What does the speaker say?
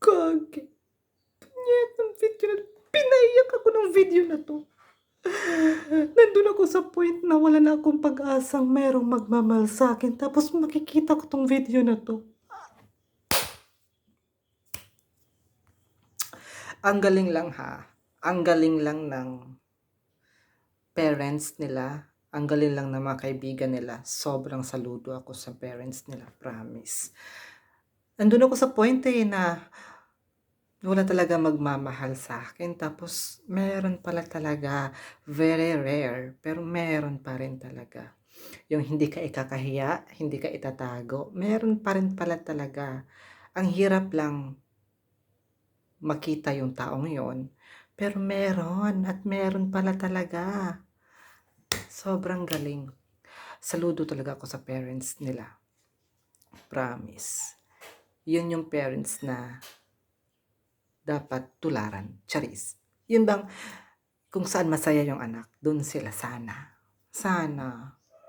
Gagi. Punyet ng video na pinaiyak ako ng video na 'to. Nandun ako sa point na wala na akong pag-asang merong magmamahal sa'kin tapos makikita ko 'tong video na 'to. Ang galing lang ha, ang galing lang ng parents nila, ang galing lang ng mga kaibigan nila. Sobrang saludo ako sa parents nila, promise. Nandun ako sa point, na wala talaga magmamahal sa'kin tapos meron pala talaga, very rare, pero meron pa rin talaga. Yung hindi ka ikakahiya, hindi ka itatago, meron pa rin pala talaga. Ang hirap lang makita yung taong yon, pero meron at meron pala talaga. Sobrang galing. Saludo talaga ako sa parents nila. Promise. Yun yung parents na dapat tularan. Charis. Yun bang kung saan masaya yung anak, dun sila sana. Sana.